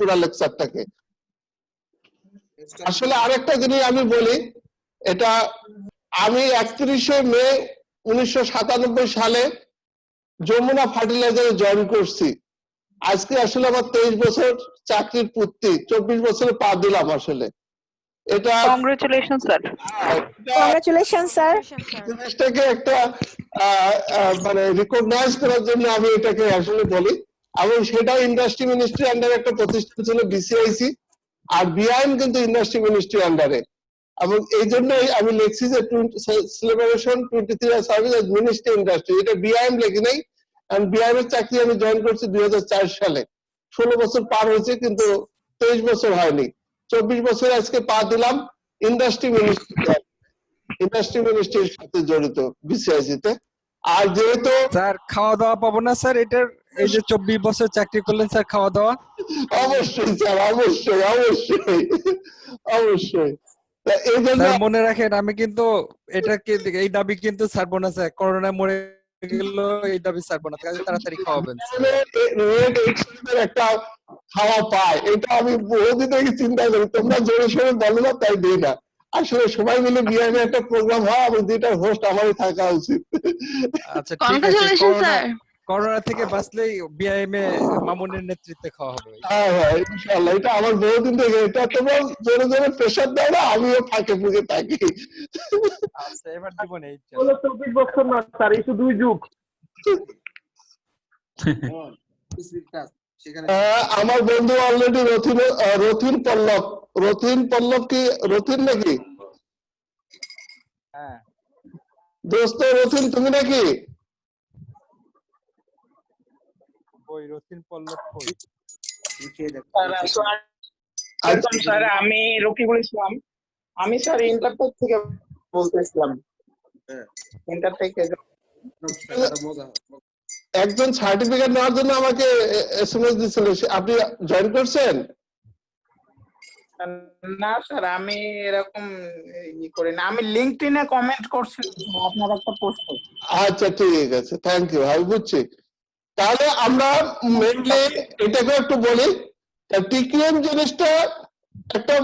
পুরো লেকচারটাকে। আসলে আরেকটা জিনিস আমি বলি, এটা আমি 31শে মে 1997 সালে যমুনা ফার্টিলাইজারে জয়েন করছি। আজকে আসলে আমার 23 বছর চাকরির পূর্তি, 24 বছরে পা দিলাম আসলে। এটা কংগ্রেচুলেশন স্যার। Congratulation sir. জিনিসটাকে একটা মানে রিকগনাইজ করার জন্য আমি এটাকে আসলে বলি। এবং সেটা ইন্ডাস্ট্রি মিনিস্ট্রি আন্ডারে একটা প্রতিষ্ঠান ছিল বিসিআইসি, আর বিআইএম কিন্তু ইন্ডাস্ট্রি মিনিস্ট্রি আন্ডারে। এবং এই জন্যই আমি লিখছি যে celebration 23 service as ministry industry, এটা বিআইএম লেখি নাই। কারণ বিআইএম এর চাকরি আমি জয়েন করছি 2004 সালে, 16 বছর পার হয়েছে কিন্তু 23 বছর হয়নি। 24 বছর আজকে পা দিলাম ইন্ডাস্ট্রি মিনিস্ট্রির সাথে জড়িত বিসিআইসি তে। আর যেহেতু স্যার খাওয়া দাওয়া পাবো না স্যার? এটার এই যে 24 বছর চাকরি করলেন স্যার, খাওয়া দাওয়া? অবশ্যই স্যার, অবশ্যই অবশ্যই অবশ্যই। এই জন্য স্যার মনে রাখেন, আমি কিন্তু এটাকে এই দাবি কিন্তু ছাড়বো না স্যার। করোনা মরে গেল এই দাবি ছাড়বো না, তাড়াতাড়ি খাওয়াবেন একটা খাওয়া পায়, এটা আমি বহুদিন থেকে চিন্তা করি। তোমরা জোরে সোরে বলো না তাই দিই না। আসলে সবাই মিলে বিআইএম একটা প্রোগ্রাম হয়, আমি দুইটার হোস্ট আমারই থাকা উচিত। আচ্ছা ঠিক আছে, করোনা থেকে বাঁচলেই বিআইএম এ মামুনের নেতৃত্বে খাওয়া হবে। হ্যাঁ হ্যাঁ ইনশাআল্লাহ, এটা আমার বহুদিন থেকে। এটা তোমরা জোরে জোরে প্রেসার দাও না, আমিও ফাঁকে ফুঁকে থাকি। আচ্ছা এবার জীবনে 24 বছর না স্যার, এই শুধু 2 যুগ। আমার বন্ধু অলরেডি রথিন পল্লব কি রথিন নাকি? হ্যাঁ দোস্ত রথিন তুমি নাকি? ওই রথিন পল্লব কই? স্যার আমি রকিবুল ইসলাম, আমি স্যার ইন্টারটেক থেকে বলতেছিলাম। ইন্টার থেকে একজন সার্টিফিকেট নেওয়ার জন্য আমাকে এসএমএস দিছিল, আপনি জয়েন করছেন? না স্যার আমি এরকম করি না, আমি লিংকডইনে কমেন্ট করছি আপনার একটা পোস্টে। আচ্ছা ঠিক আছে, থ্যাংক ইউ, আমি বুঝছি। তাহলে আমরা মেইনলি এটাকে একটু বলি। টিকিএম জিনিসটা একটা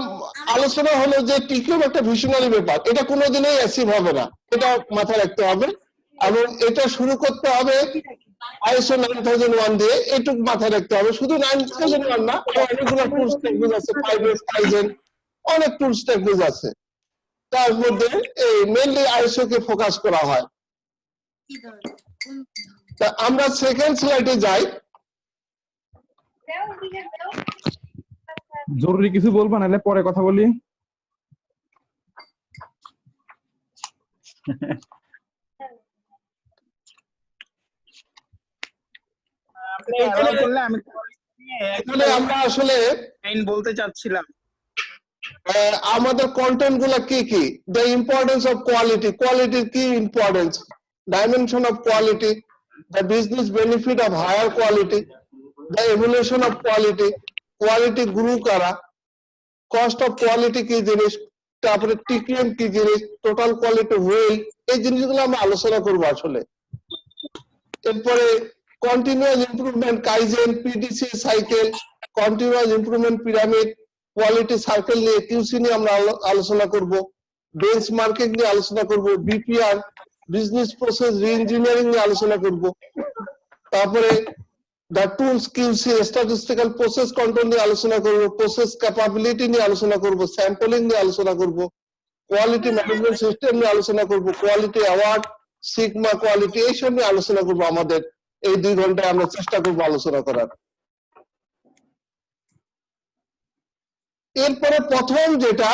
আলোচনা হলো যে টিকিএম একটা ভিশনারি ব্যাপার, এটা কোনোদিনই অ্যাচিভ হবে না, এটা মাথায় রাখতে হবে। এবং এটা শুরু করতে হবে ISO 9001 দিয়ে, এটুকু মাথায় রাখতে হবে। শুধু 9001 না, অনেকগুলো টুলস টেকনিক আছে, 5S, অনেক টুলস টেকনিক আছে। তার মধ্যে এই মেইনলি ISO কে ফোকাস করা হয়। তা আমরা সেকেন্ড স্লাইডে যাই। জরুরি কিছু বলবো নাহলে পরে কথা বলি। এখানে আমরা আসলে বলতে চাচ্ছিলাম আমাদের কন্টেন্ট গুলা কি কি, দ্য ইম্পর্টেন্স অফ কোয়ালিটি, কোয়ালিটির কি importance, dimension of quality, the business benefit of higher quality, the evolution of quality, quality guru কারা, কস্ট অফ কোয়ালিটি কি জিনিস, তারপরে টিকিএম কি জিনিস, টোটাল কোয়ালিটি হুইল, এই জিনিসগুলো আমরা আলোচনা করবো আসলে। এরপরে continuous improvement, kaizen, PDC cycle, continuous improvement pyramid, quality circle নিয়ে কিউসি নিয়ে আমরা আলোচনা করব, বেঞ্চমার্কিং নিয়ে আলোচনা করব, বিপিআর বিজনেস প্রসেস রি-ইঞ্জিনিয়ারিং নিয়ে আলোচনা করব। তারপরে the tools QC statistical process control নিয়ে আলোচনা করব, প্রসেস ক্যাপাবিলিটি নিয়ে আলোচনা করব, স্যাম্পলিং নিয়ে আলোচনা করব, কোয়ালিটি ম্যানেজমেন্ট সিস্টেম নিয়ে আলোচনা করব, কোয়ালিটি অ্যাওয়ার্ড, সিগমা কোয়ালিটি, এইসব নিয়ে আলোচনা করব। আমাদের এই 2 ঘন্টায় আমরা চেষ্টা করব আলোচনা করার। এরপরে প্রথম যেটা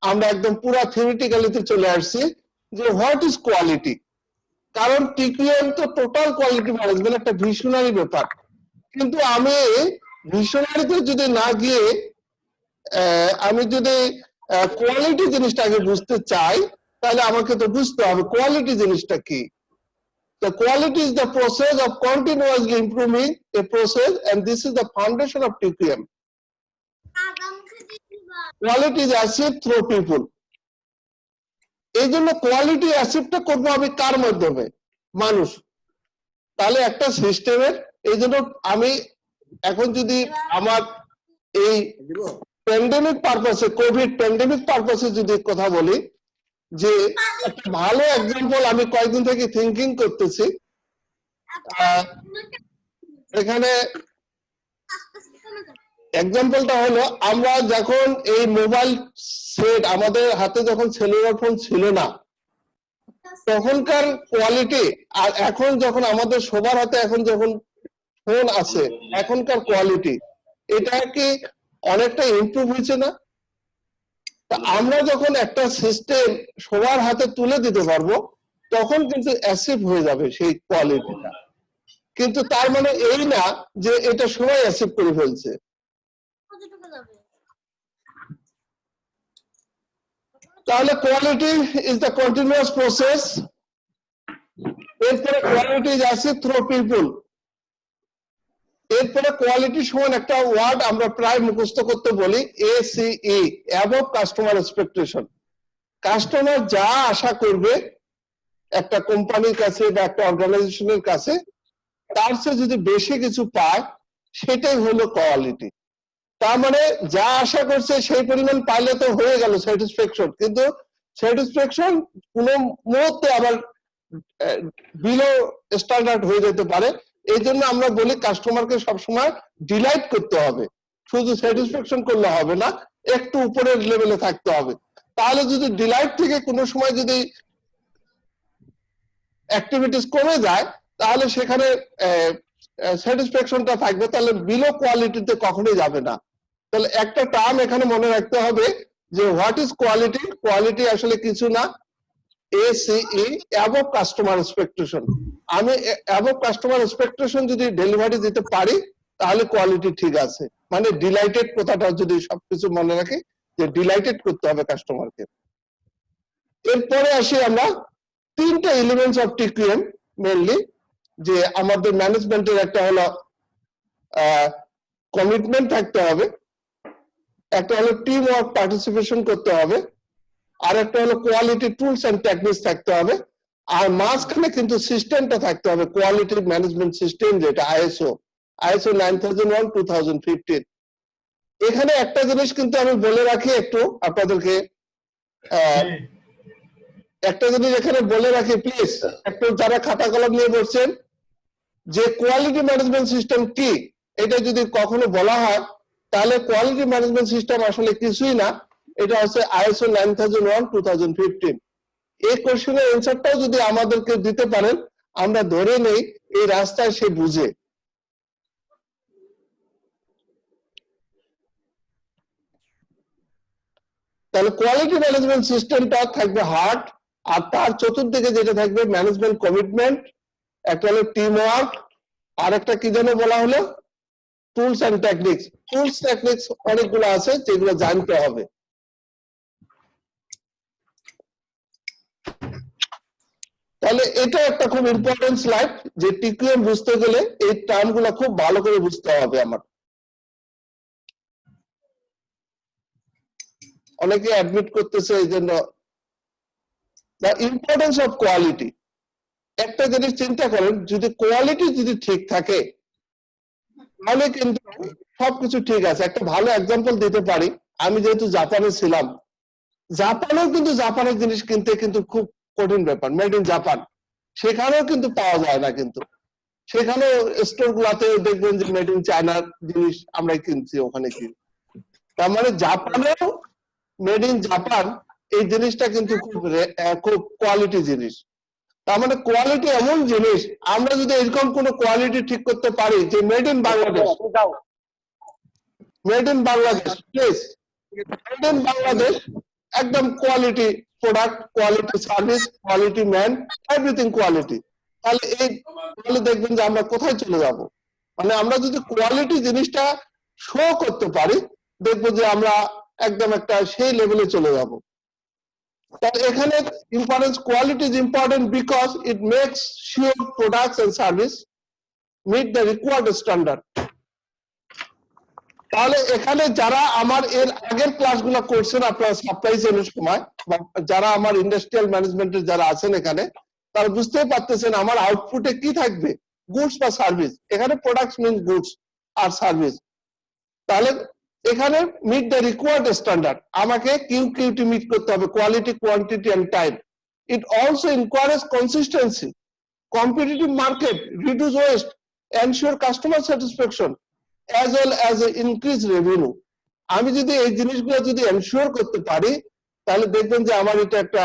আমরা একদম পুরো থিওরিটিক্যালিতে চলে আসছি যে হোয়াট ইজ কোয়ালিটি। কারণ টিকিএম তো টোটাল কোয়ালিটি ম্যানেজমেন্ট, একটা ভিশনারি ব্যাপার। কিন্তু আমি ভিশনারিতে যদি না গিয়ে আমি যদি কোয়ালিটি জিনিসটা আগে বুঝতে চাই, তাহলে আমাকে তো বুঝতে হবে কোয়ালিটি জিনিসটা কি। The quality is the process of continuously improving a process, and this is the foundation of TQM. Quality is achieved through people. এই জন্য কোয়ালিটি অ্যাচিভটা করবো আমি কার মাধ্যমে? মানুষ। তাহলে একটা সিস্টেমের, এই জন্য আমি এখন যদি আমার এই প্যান্ডেমিক পারপাসে, কোভিড প্যান্ডেমিক পারপাসে যদি কথা বলি, যে একটা ভালো এক্সাম্পল আমি কয়েকদিন থেকে থিঙ্কিং করতেছি। এখানে এক্সাম্পলটা হলো, আমরা যখন এই মোবাইল সেট আমাদের হাতে যখন সেলুলার ফোন ছিল না, তখনকার কোয়ালিটি আর এখন যখন আমাদের সবার হাতে এখন যখন ফোন আছে, এখনকার কোয়ালিটি, এটা কি অনেকটা ইমপ্রুভ হয়েছে না? তা আমরা যখন একটা সিস্টেম সবার হাতে তুলে দিতে পারবো, তখন কিন্তু অ্যাসিভ হয়ে যাবে সেই কোয়ালিটিটা। কিন্তু তার মানে এই না যে এটা সবাই অ্যাসিভ করে ফেলছে। তাহলে quality is the continuous process. এরপরে কোয়ালিটি আছে থ্রু পিপল। এরপরে কোয়ালিটি সমান একটা ওয়ার্ড আমরা প্রায় মুখস্থ করতে বলি, ACE, above customer expectation. Customer যা আশা করবে একটা কোম্পানির কাছে বা একটা অর্গানাইজেশনের কাছে, তার চেয়ে যদি বেশি কিছু পায়, সেটাই হলো কোয়ালিটি। তার মানে যা আশা করছে সেই পরিমাণ পাইলে তো হয়ে গেল স্যাটিসফ্যাকশন, কিন্তু স্যাটিসফ্যাকশন কোনো মুহূর্তে আবার বিলো স্ট্যান্ডার্ড হয়ে যেতে পারে। এই জন্য আমরা বলি কাস্টমারকে সবসময় ডিলাইট করতে হবে, শুধু স্যাটিসফ্যাকশন করলে হবে না, একটু উপরের লেভেলে থাকতে হবে। তাহলে যদি ডিলাইট থেকে কোনো সময় যদি অ্যাক্টিভিটিস কমে যায়, তাহলে সেখানে স্যাটিসফ্যাকশনটা থাকবে, তাহলে বিলো কোয়ালিটিতে কখনোই যাবে না। তাহলে একটা টার্ম এখানে মনে রাখতে হবে যে হোয়াট ইজ কোয়ালিটি। কোয়ালিটি আসলে কিছু না, ACE, অ্যাবভ কাস্টমার এক্সপেকটেশন। আমি অ্যাবভ কাস্টমার এক্সপেকটেশন যদি ডেলিভারি দিতে পারি, তাহলে কোয়ালিটি ঠিক আছে। মানে ডিলাইটেড কথাটা যদি সবকিছু মনে রাখি, যে ডিলাইটেড করতে হবে কাস্টমারকে। এরপরে আসি আমরা তিনটা এলিমেন্টস অফ TQM মেইনলি, যে আমাদের ম্যানেজমেন্টের একটা হলো কমিটমেন্ট থাকতে হবে, একটা হলো টিম ওয়ার্ক পার্টিসিপেশন করতে হবে, আর একটা হলো কোয়ালিটি টুলস এন্ড টেকনিক্স থাকতে হবে, আর মাঝখানে কিন্তু সিস্টেমটা থাকতে হবে, কোয়ালিটি ম্যানেজমেন্ট সিস্টেম, যেটা ISO 9001:2015। এখানে একটা জিনিস কিন্তু আমি বলে রাখি একটু আপনাদেরকে, একটা জিনিস এখানে বলে রাখি প্লিজ, একটু যারা খাতা কলম নিয়ে বসছেন, যে কোয়ালিটি ম্যানেজমেন্ট সিস্টেম কি, এটা যদি কখনো বলা হয়, তাহলে কোয়ালিটি ম্যানেজমেন্ট সিস্টেম আসলে কিছুই না, এটা হচ্ছে ISO 9001:2015। এই কোশ্চেনের অ্যান্সারটাও যদি আমাদেরকে দিতে পারেন, আমরা ধরে নেই এই রাস্তায় সে বুঝে। তাহলে কোয়ালিটি ম্যানেজমেন্ট সিস্টেমটা থাকবে হার্ট, আর তার চতুর্দিকে যেটা থাকবে ম্যানেজমেন্ট কমিটমেন্ট, একটা হলো টিম ওয়ার্ক, আর একটা কি যেন বলা হলো tools and techniques. Tools techniques অনেকগুলো আছে, যেগুলো জানতে হবে। তাহলে এটা একটা খুব ইম্পর্টেন্ট স্লাইড, যে TQM বুঝতে গেলে এই টার্ম গুলো খুব ভালো করে বুঝতে হবে আমার। অনেকে অ্যাডমিট করতেছে এই জন্য। The importance of quality. একটা জিনিস চিন্তা করেন, যদি কোয়ালিটি যদি ঠিক থাকে, তাহলে কিন্তু সবকিছু ঠিক আছে। একটা ভালো এক্সাম্পল দিতে পারি, আমি যেহেতু জাপানে ছিলাম, জাপানেও কিন্তু জাপানের জিনিস কিনতে কিন্তু খুব কঠিন ব্যাপার, মেড ইন জাপান, সেখানেও কিন্তু পাওয়া যায় না। কিন্তু সেখানেও স্টোর গুলাতে দেখবেন যে মেড ইন চায়নার জিনিস আমরা কিনছি, ওখানে কিনি। তার মানে জাপানেও মেড ইন জাপান এই জিনিসটা কিন্তু খুব কোয়ালিটি জিনিস। তার মানে কোয়ালিটি এমন জিনিস, আমরা যদি এরকম কোন কোয়ালিটি ঠিক করতে পারি যে made in Bangladesh, made in Bangladesh, please, made in Bangladesh, একদম quality product, quality service, quality man, everything quality, তাহলে দেখবেন যে আমরা কোথায় চলে যাব। মানে আমরা যদি কোয়ালিটি জিনিসটা শো করতে পারি, দেখবো যে আমরা একদম একটা সেই লেভেলে চলে যাব। তাহলে এখানে importance, quality is important because it makes sure products and service meet the required standard. তাহলে এখানে যারা আমার এর আগের ক্লাসগুলো করছেন আপনারা সাপ্লাই চেইনের সময়, বা যারা আমার ইন্ডাস্ট্রিয়াল ম্যানেজমেন্টের যারা আছেন এখানে, তারা বুঝতেই পারতেছেন আমার আউটপুটে কি থাকবে, গুডস বা সার্ভিস। এখানে প্রোডাক্টস মিন্স গুডস আর সার্ভিস। তাহলে এখানে মিট দ্য রিকোয়ার্ড স্ট্যান্ডার্ড, আমাকে কিউকিউটি মিট করতে হবে, quality, quantity and time. It also encourage consistency, competitive market, reduce waste, ensure customer satisfaction, as well as increase revenue. আমি যদি এই জিনিসগুলো যদি এনশিওর করতে পারি, তাহলে দেখবেন যে আমার এটা একটা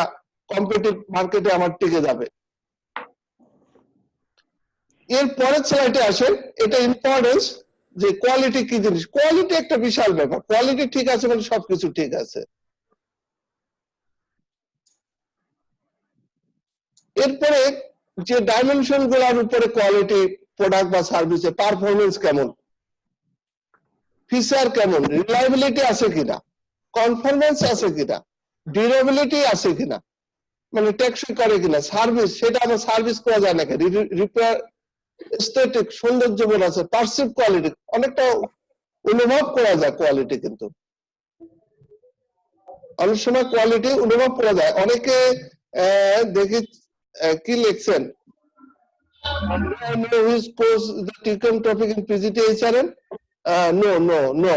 কম্পিটিটিভ মার্কেটে আমার টিকে যাবে। এর পরের স্লাইডে আসেন, এটা ইম্পর্টেন্স যে কোয়ালিটি কি জিনিস। কোয়ালিটি একটা বিশাল ব্যাপার, কোয়ালিটি ঠিক আছে মানে সবকিছু ঠিক আছে। এরপরে যে ডাইমেনশন গুলোর উপরে কোয়ালিটি প্রোডাক্ট বা সার্ভিসে পারফরমেন্স কেমন, ফিচার কেমন, রিলায়েবিলিটি আছে কিনা, কনফার্মেন্স আছে কিনা, ডিউরেবিলিটি আছে কিনা, মানে টেকসই করে কিনা, সার্ভিস, সেটা আমার সার্ভিস করা যায় নাকি, রিপেয়ার, এস্থেটিক, সৌন্দর্যবোধ আছে, পারসিভ কোয়ালিটি, অনেকটা অনুভব করা যায় কোয়ালিটি, কিন্তু অনেক সময় কোয়ালিটি অনুভব করা যায়। অনেকে দেখি কি লিখছেন, which pose the TCM topic in PGT HRM? No.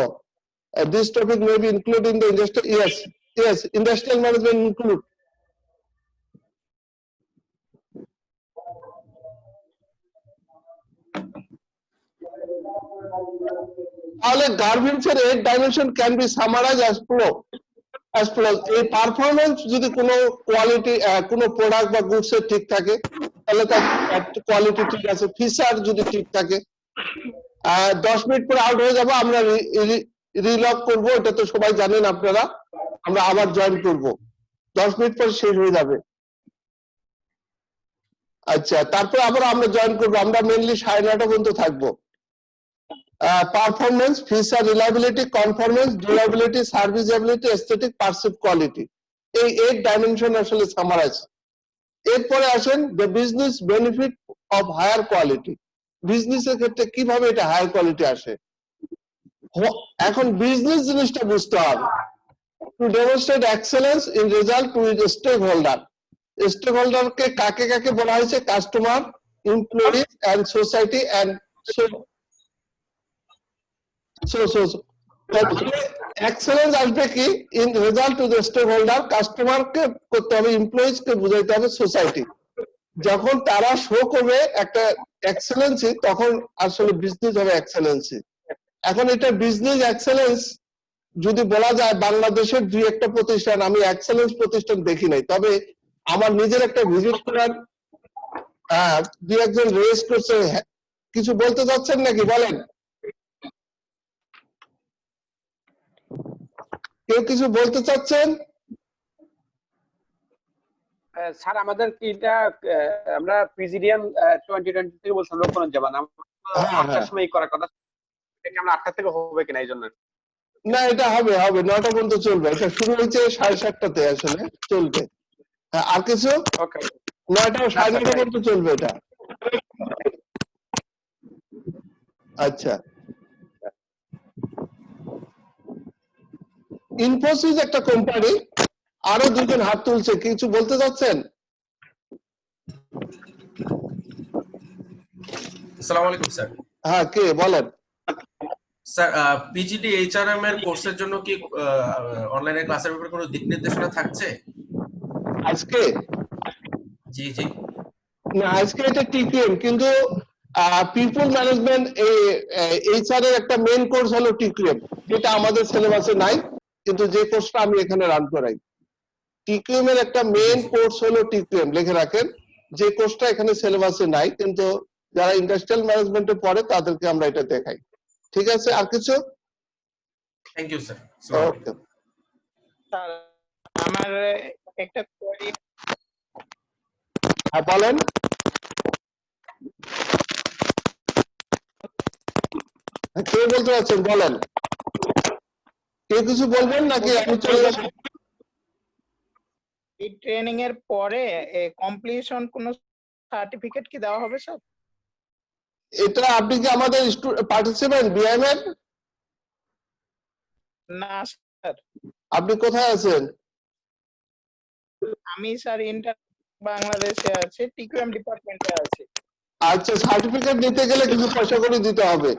This topic may be included in the industrial. Yes. Industrial management include. তাহলে গার্মেন্টসের 8 dimension can be summarise as follows. এই পারফরম্যান্স যদি কোনো কোয়ালিটি, কোনো প্রোডাক্ট বা গুডস এর ঠিক থাকে, তাহলে তার কোয়ালিটি ঠিক আছে। ফিচার যদি ঠিক থাকে, 10 মিনিট পরে আউট হয়ে যাব, আমরা রিলগ করব, এটা তো সবাই জানেন আপনারা, আমরা আবার জয়েন করব, 10 মিনিট পর শেষ হয়ে যাবে। আচ্ছা, তারপর আবার আমরা জয়েন করব, আমরা মেইনলি 9:30 পর্যন্ত থাকবো। Performance, feature, reliability, conformance, durability, serviceability, aesthetic, perceived quality, এই 8 ডাইমেনশন আসলে সামারাইজ। এরপরে আসেন the business benefit of higher quality. বিজনেসের ক্ষেত্রে কিভাবে এটা হায়ার কোয়ালিটি আসে, এখন বিজনেস জিনিসটা বুঝতে হবে। To demonstrate excellence in result to its stakeholder. স্টেক হোল্ডারকে কাকে কাকে বলা হয়েছে, customer, employees and society and excellence আসবে কি, in result to the stakeholder, কাস্টমারকে করতে হবে, এমপ্লয়িজ কে বুঝাইতে হবে, সোসাইটি। যখন তারা শো করবে একটা এক্সেলেন্সি, তখন আসলে বিজনেস হবে এক্সেলেন্সি। এখন এটা বিজনেস এক্সেলেন্স যদি বলা যায়, বাংলাদেশের দুই একটা প্রতিষ্ঠান, আমি এক্সেলেন্স প্রতিষ্ঠান দেখি নাই, তবে আমার নিজের একটা ভিজিট করার দুই একজন রেস করছে। কিছু বলতে চাচ্ছেন নাকি, বলেন, কেউ কিছু বলতে চাচ্ছেন? স্যার আমাদের কি এটা আমরা প্রেসিডিয়াম 2020 থেকে বলছিলাম রোপণ যাবা না, 8টার সময় করার কথা, এটা আমরা 8টা থেকে হবে কিনা এই জন্য। না, এটা হবে 9টা পর্যন্ত চলবে, এটা শুরু হয়েছে 7:30টাতে, আসলে চলবে। আর কিছু, ওকে, 9টা 9:30 পর্যন্ত চলবে এটা। আচ্ছা, ইনফোসিস একটা কোম্পানি, আরো দুজন হাত তুলছে, কিছু বলতে চাচ্ছেন? আসসালামু আলাইকুম স্যার। হ্যাঁ, কে বলেন? স্যার, পিজিডি এইচআরএম এর কোর্সের জন্য কি অনলাইনে ক্লাসের ব্যাপারে কোনো দিক নির্দেশনা থাকছে আজকে? জি। না, আজকে এটা টিকিএম, কিন্তু পিপল ম্যানেজমেন্ট এইচআর এর একটা মেইন কোর্স হলো টিকিএম, যেটা আমাদের সিলেবাসে নাই, কিন্তু যে কোর্সটা আমি এখানে রান করাই। টিকিএম এর একটা মেইন কোর্স হলো টিকিএম, লিখে রাখেন, যে কোর্সটা এখানে সিলেবাসে নাই, কিন্তু যারা ইন্ডাস্ট্রিয়াল ম্যানেজমেন্টে পড়ে তাদেরকে আমরা এটা দেখাই। ঠিক আছে, আর কিছু? Thank you sir. Okay, sir আমার একটা কোয়েরি, হ্যাঁ বলেন। কে বলতে চাচ্ছেন, বলেন, কেউ কিছু বলবেন নাকি আমি চলে যাবো? এই ট্রেনিং এর পরে কমপ্লিশন কোন সার্টিফিকেট কি দেওয়া হবে স্যার? এটা আপনি কি আমাদের পার্টিসিপেন্ট বিআইএম এর? না স্যার, আপনি কোথায় আছেন? আমি স্যার ইন্টার বাংলাদেশে আছি, টিকিউএম ডিপার্টমেন্টে আছি। আচ্ছা, সার্টিফিকেট নিতে গেলে কিছু পয়সা করে দিতে হবে।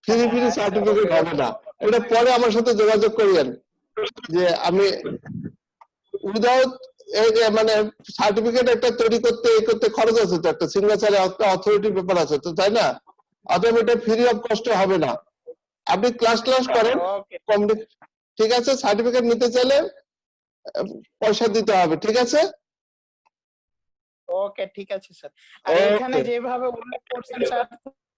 ফ্রি সার্টিফিকেট হবে না, এটা পরে আমার সাথে যোগাযোগ করিয়েন যে আমি উইদাউট মানে সার্টিফিকেট একটা তৈরি করতে খরচ আছে তো, একটা সিগনেচারে একটা অথরিটি পেপার আছে তো, তাই না? অতএব এটা ফ্রি অফ কস্ট হবে না। আপনি ক্লাস করেন, ঠিক আছে? সার্টিফিকেট নিতে চাইলে পয়সা দিতে হবে, ঠিক আছে? ওকে, ঠিক আছে স্যার। আর এখানে যেভাবে উল্লেখ করছেন স্যার,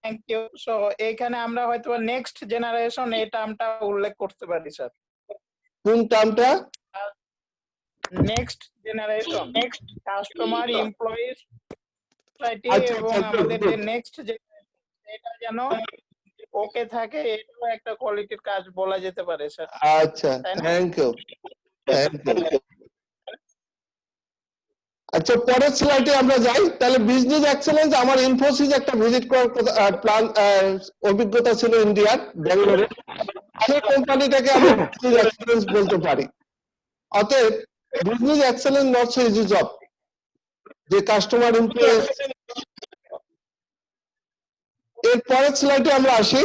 থ্যাংক ইউ। সো এখানে আমরা হয়তো নেক্সট জেনারেশন এই টার্মটা উল্লেখ করতে পারি স্যার। কোন টার্মটা? Next generation, next customer, employee, society আচ্ছা, এবং আচ্ছা, good, আমাদের যে good. নেক্সট এটা যেন ওকে থাকে, এটাও একটা কোয়ালিটির কাজ বলা যেতে পারে স্যার। আচ্ছা, থ্যাংক ইউ, থ্যাংক ইউ। আচ্ছা, পরের স্লাইডে আমরা যাই। তাহলে বিজনেস এক্সেলেন্স, আমার ইনফোসিস একটা ভিজিট করার প্ল্যান অভিজ্ঞতা ছিল ইন্ডিয়ার, ব্যাঙ্গালোরে। সেই কোম্পানিটাকে আমরা বিজনেস এক্সেলেন্স বলতে পারি। অতএব business excellence not so easy job, যে কাস্টমার ইমপ্রেস। এর পরের স্লাইডে আমরা আসি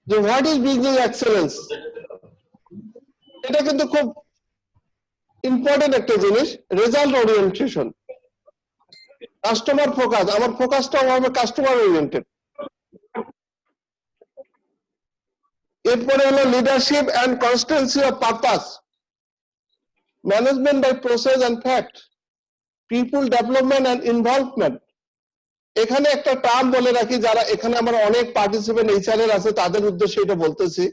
যে হোয়াট ইজ বিজনেস এক্সেলেন্স। এটা কিন্তু খুব ইম্পর্টেন্ট একটা জিনিস, রেজাল্ট ওরিয়েন্টেশন, কাস্টমার ফোকাস। আমার ফোকাসটাও হবে কাস্টমার ওরিয়েন্টেড। এরপরে হলো leadership and constancy of purpose, management by process and fact, people development and involvement. এখানে একটা টার্ম বলে রাখি, যারা এখানে আমার অনেক পার্টিসিপেন্ট এইচআর এর আছে তাদের উদ্দেশ্যে এটা বলতেছি।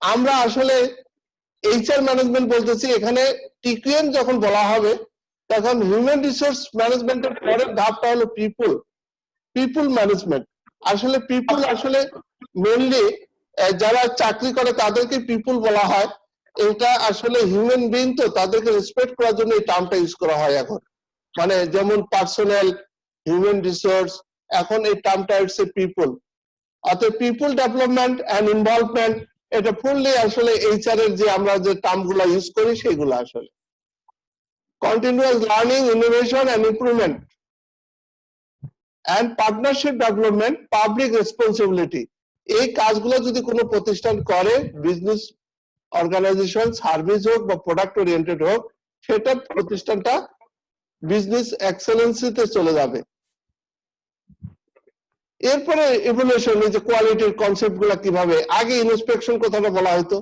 আমরা আসলে এইচআর ম্যানেজমেন্ট বলতেছি, এখানে টিকিএম যখন বলা হবে তখন হিউম্যান রিসোর্স ম্যানেজমেন্টের পরের ধাপটা হলো পিপল ম্যানেজমেন্ট। আসলে পিপল আসলে মেনলি যারা চাকরি করে তাদেরকে পিপল বলা হয়। এটা আসলে হিউম্যান বিং, তো তাদেরকে রেসপেক্ট করার জন্য এই টার্মটা ইউজ করা হয় এখন। মানে যেমন পার্সোনাল, হিউম্যান রিসোর্স, এখন এই টার্মটা হচ্ছে পিপল। অর্থাৎ পিপল ডেভেলপমেন্ট এন্ড ইনভলভমেন্ট, এটা ফুললি আসলে এইচআর এর যে আমরা যে টার্মগুলো ইউজ করি সেগুলো আসলে continuous learning, innovation and improvement and partnership development, public responsibility. এই কাজগুলো যদি কোনো প্রতিষ্ঠান করে, বিজনেস অর্গানাইজেশন, সার্ভিস হোক বা প্রোডাক্ট ওরিয়েন্টেড হোক, সেটা প্রতিষ্ঠানটা বিজনেস এক্সেলেন্সিতে চলে যাবে। এরপরে ইভ্যালুয়েশন, এই যে কোয়ালিটির কনসেপ্ট গুলা কিভাবে, আগে ইন্সপেকশন কথাটা বলা হতো,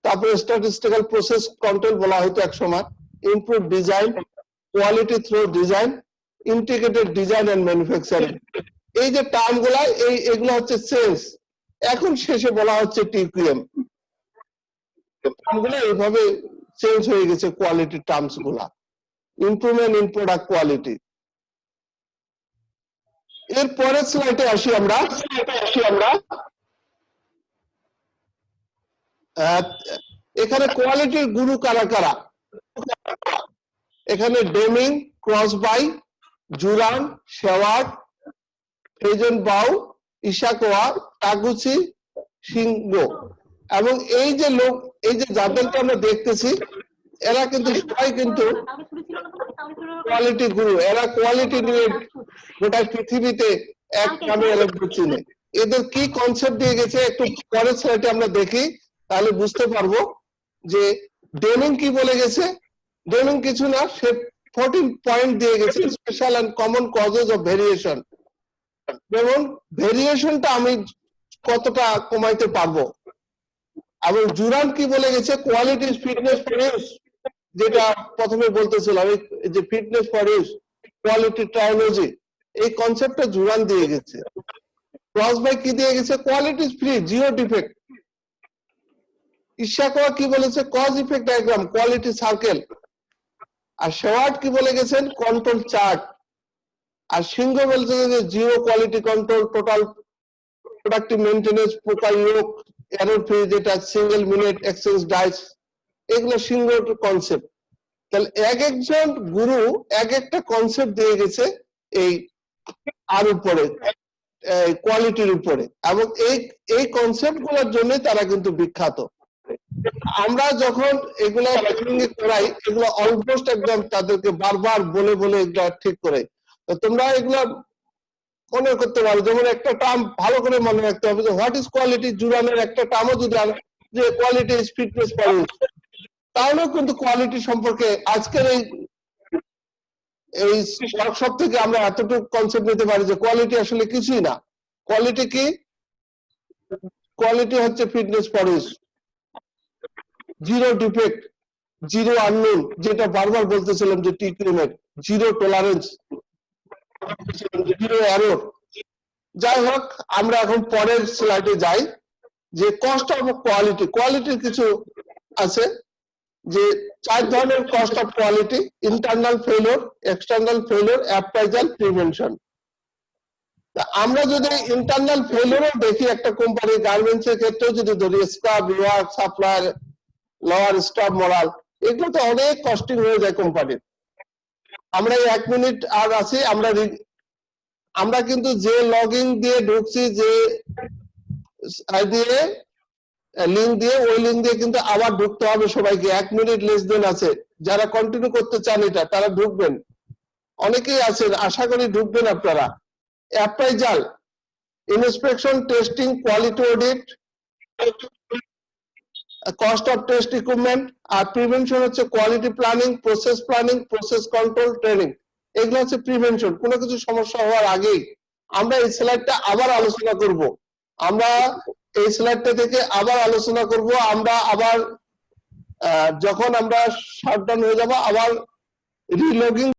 তারপরে স্ট্যাটিস্টিক্যাল প্রসেস কন্ট্রোল বলা হতো এক সময়, improve design, quality through design, integrated design and manufacturing. এই যে টার্ম গুলা, এগুলো হচ্ছে সেন্স। এখন শেষে বলা হচ্ছে টিকিএম। টার্মগুলো এইভাবে চেঞ্জ হয়ে গেছে, কোয়ালিটি টার্মস গুলা, ইমপ্রুভমেন্ট ইন প্রোডাক্ট কোয়ালিটি। এর পরের স্লাইডে আসি আমরা। এখানে কোয়ালিটির গুরু কারা কারা? এখানে ডেমিং, ক্রসবাই, জুরান, শেওয়ার্ড, ফেজেনবাউ, ইশাকোয়া, টাগুচি, সিংগো। এবং এই যে লোক, এই যে যাদেরকে আমরা দেখতেছি, এরা কিন্তু সবাই কিন্তু কোয়ালিটি গুরু। এরা কোয়ালিটি নিয়ে গোটা পৃথিবীতে এক নামে এরা চিনে। এদের কি কনসেপ্ট দিয়ে গেছে একটু পরের স্লাইডে আমরা দেখি, তাহলে বুঝতে পারবো যে ডেমিং কি বলে গেছে। ডেমিং কিছু না, সে 14 পয়েন্ট দিয়ে গেছে, special and common causes of variation. যেমন ভেরিয়েশনটা আমি কতটা কমাইতে পারবো। এবং জুরান কি বলে গেছে, কোয়ালিটি ফিটনেস ফর ইউজ, যেটা প্রথমে বলতেছিলাম, এই যে fitness for use, quality trilogy, এই কনসেপ্টটা জুরান দিয়ে গেছে। ক্রসবাই কি দিয়ে গেছে, quality free, zero defect. Ishikawa কি বলেছে, cause effect diagram, quality circle. আর শেওয়ার্ড কি বলে গেছেন, কন্ট্রোল চার্ট। আর সিংহ বলছে যে zero quality control, total productive maintenance, poka yoke, error free, যেটা সিঙ্গেল মিনিট এক্সচেঞ্জ ডাইস, এগুলো সিংহর কনসেপ্ট। তাহলে এক একজন গুরু এক একটা কনসেপ্ট দিয়ে গেছে এই আর উপরে, কোয়ালিটির উপরে। এবং এই কনসেপ্ট গুলোর জন্য তারা কিন্তু বিখ্যাত। আমরা যখন এগুলা ট্রেনিং করাই, এগুলো অলমোস্ট একদম তাদেরকে বারবার বলে বলে এগুলা ঠিক করে। তো তোমরা এগুলা মনে করতে পারো, যেমন একটা টার্ম ভালো করে মনে রাখতে হবে যে হোয়াট ইজ কোয়ালিটি, জুরানের একটা টার্মও যদি যে quality is fitness for use, তাহলেও কিন্তু কোয়ালিটি সম্পর্কে আজকের এই ওয়ার্কশপ থেকে আমরা এতটুকু কনসেপ্ট নিতে পারি যে কোয়ালিটি আসলে কিছুই না। কোয়ালিটি কি? কোয়ালিটি হচ্ছে fitness for use, zero defect, zero unknown, যেটা বারবার বলতেছিলাম যে টিক্রিমেট, জিরো টলারেন্স, জিরো এরর। যাই হোক, আমরা এখন পরের স্লাইডে যাই যে কস্ট অফ কোয়ালিটি। কোয়ালিটির কিছু আছে যে 4 ধরনের cost of quality: internal failure, external failure, appraisal, prevention. আমরা যদি ইন্টারনাল ফেলিওর দেখি, একটা কোম্পানি গার্মেন্টস এর ক্ষেত্রেও যদি ধরি, scrub, lower supplier, lower staff moral, এগুলো তো অনেক কস্টিং হয়ে যায় কোম্পানির। আমরা 1 মিনিট আর আছি, আমরা কিন্তু যে লগইন দিয়ে ঢুকছি, যে দিয়ে লিঙ্ক দিয়ে, ওই লিঙ্ক দিয়ে কিন্তু আবার ঢুকতে হবে সবাইকে। 1 মিনিট লেস দেন আছে, যারা কন্টিনিউ করতে চান এটা তারা ঢুকবেন, অনেকেই আছেন, আশা করি ঢুকবেন আপনারা। Appraisal, inspection, testing, quality audit, cost of test equipment. আর প্রিভেনশন হচ্ছে quality planning, process control, training. এগুলো হচ্ছে প্রিভেনশন, কোনো কিছু সমস্যা হওয়ার আগেই। আমরা এই স্লাইডটা আবার আলোচনা করব, আমরা এই স্লাইডটা থেকে আবার আলোচনা করব। আমরা আবার যখন আমরা শাটডাউন হয়ে যাব, আবার রিলগিং